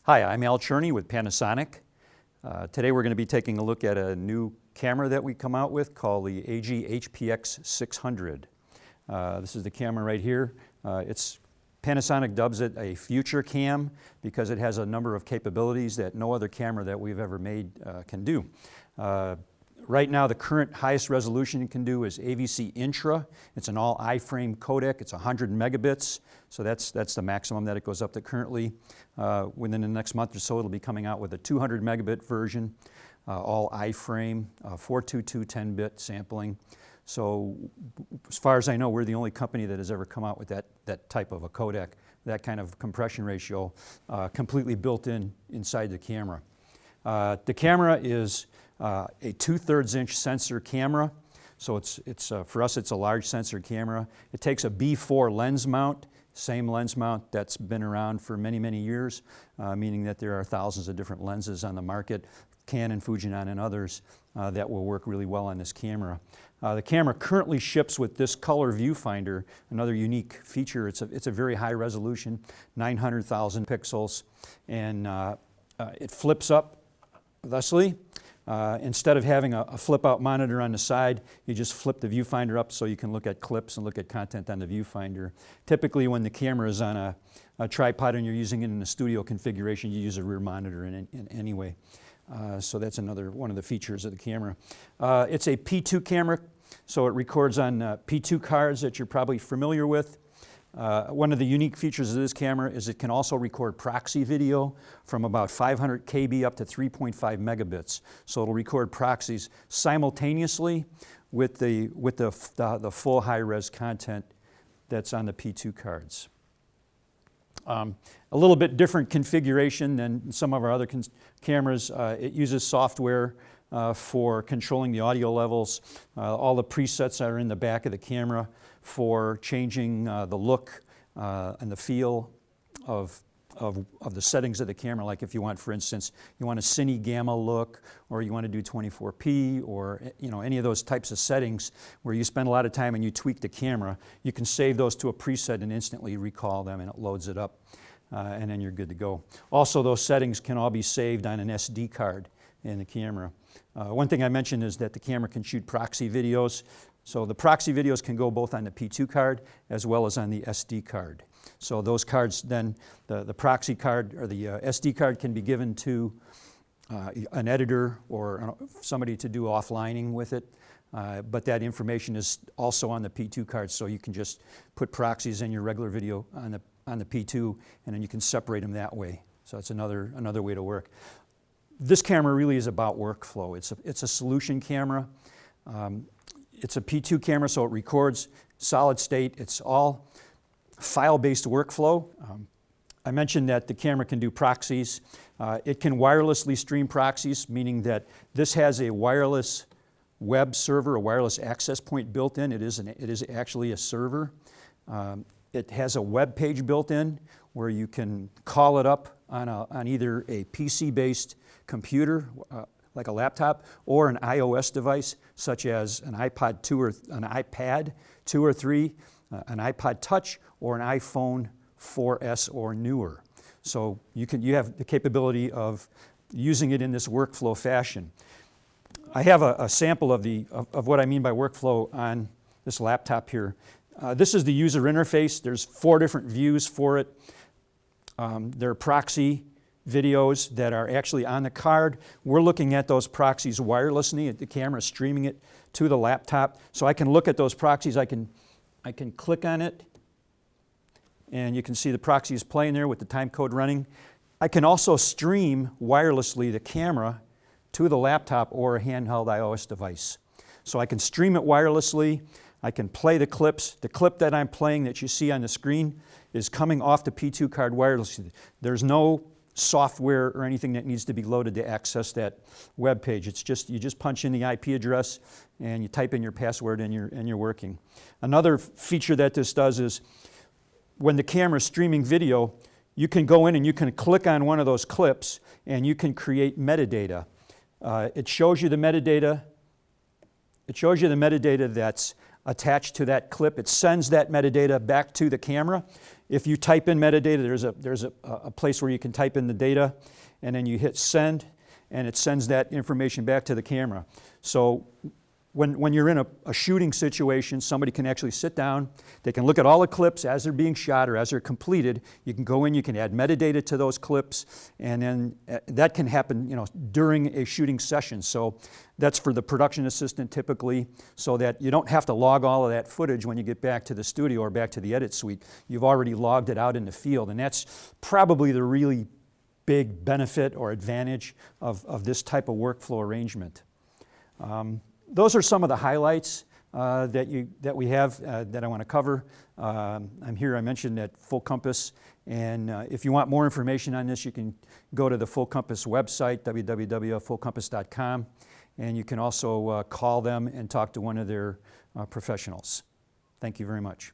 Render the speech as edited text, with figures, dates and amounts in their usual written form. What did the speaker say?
Hi, I'm Al Cherne with Panasonic. Today we're going to be taking a look at a new camera that we come out with called the AG-HPX600. This is the camera right here. Panasonic dubs it a future cam because it has a number of capabilities that no other camera that we've ever made can do. Right now, the current highest resolution it can do is AVC-Intra. It's an all I-frame codec. It's 100 megabits, so that's the maximum that it goes up to currently. Within the next month or so, it'll be coming out with a 200 megabit version, all I-frame, 422 10-bit sampling. So as far as I know, we're the only company that has ever come out with that type of a codec, that kind of compression ratio, completely built inside the camera. The camera is a 2/3 inch sensor camera, so for us it's a large sensor camera. It takes a B4 lens mount, same lens mount that's been around for many, many years, meaning that there are thousands of different lenses on the market, Canon, Fujinon, and others that will work really well on this camera. The camera currently ships with this color viewfinder, another unique feature. It's a very high resolution, 900,000 pixels, and it flips up thusly. Instead of having a flip-out monitor on the side, you just flip the viewfinder up so you can look at clips and look at content on the viewfinder. Typically, when the camera is on a tripod and you're using it in a studio configuration, you use a rear monitor in anyway. So that's another one of the features of the camera. It's a P2 camera, so it records on P2 cards that you're probably familiar with. One of the unique features of this camera is it can also record proxy video from about 500 KB up to 3.5 megabits. So it'll record proxies simultaneously with the full high-res content that's on the P2 cards. A little bit different configuration than some of our other cameras. It uses software for controlling the audio levels. All the presets are in the back of the camera for changing the look and the feel of the settings of the camera. Like if you want, for instance, you want a cine gamma look, or you want to do 24p, or any of those types of settings where you spend a lot of time and you tweak the camera, you can save those to a preset and instantly recall them, and it loads it up, and then you're good to go. Also, those settings can all be saved on an SD card in the camera. One thing I mentioned is that the camera can shoot proxy videos. So the proxy videos can go both on the P2 card as well as on the SD card. So those cards then, the proxy card or the SD card can be given to an editor or somebody to do offlining with it. But that information is also on the P2 card, so you can just put proxies in your regular video on the P2, and then you can separate them that way. So that's another way to work. This camera really is about workflow. It's a solution camera. It's a P2 camera, so it records solid state. It's all file-based workflow. I mentioned that the camera can do proxies. It can wirelessly stream proxies, meaning that this has a wireless web server, a wireless access point built in. It is actually a server. It has a web page built in where you can call it up on either a PC-based computer, like a laptop, or an iOS device, such as an iPad 2 or 3, an iPod Touch, or an iPhone 4S or newer. So you have the capability of using it in this workflow fashion. I have a sample of what I mean by workflow on this laptop here. This is the user interface. There's 4 different views for it. There are proxy videos that are actually on the card. We're looking at those proxies wirelessly. The camera is streaming it to the laptop. So I can look at those proxies. I can click on it, and you can see the proxy is playing there with the time code running. I can also stream wirelessly the camera to the laptop or a handheld iOS device. So I can stream it wirelessly. I can play the clips. The clip that I'm playing that you see on the screen is coming off the P2 card wirelessly. There's no software or anything that needs to be loaded to access that web page. You just punch in the IP address and you type in your password and you're working. Another feature that this does is when the camera is streaming video, you can go in and you can click on one of those clips and you can create metadata. It shows you the metadata. It shows you the metadata that's attached to that clip. It sends that metadata back to the camera. If you type in metadata, there's a place where you can type in the data, and then you hit send, and it sends that information back to the camera. So when you're in a shooting situation, somebody can actually sit down, they can look at all the clips as they're being shot or as they're completed. You can go in, you can add metadata to those clips, and then that can happen, you know, during a shooting session. So that's for the production assistant typically, so that you don't have to log all of that footage when you get back to the studio or back to the edit suite. You've already logged it out in the field, and that's probably the really big benefit or advantage of this type of workflow arrangement. Those are some of the highlights that we have that I want to cover. I'm here, I mentioned at Full Compass, and if you want more information on this, you can go to the Full Compass website, www.fullcompass.com, and you can also call them and talk to one of their professionals. Thank you very much.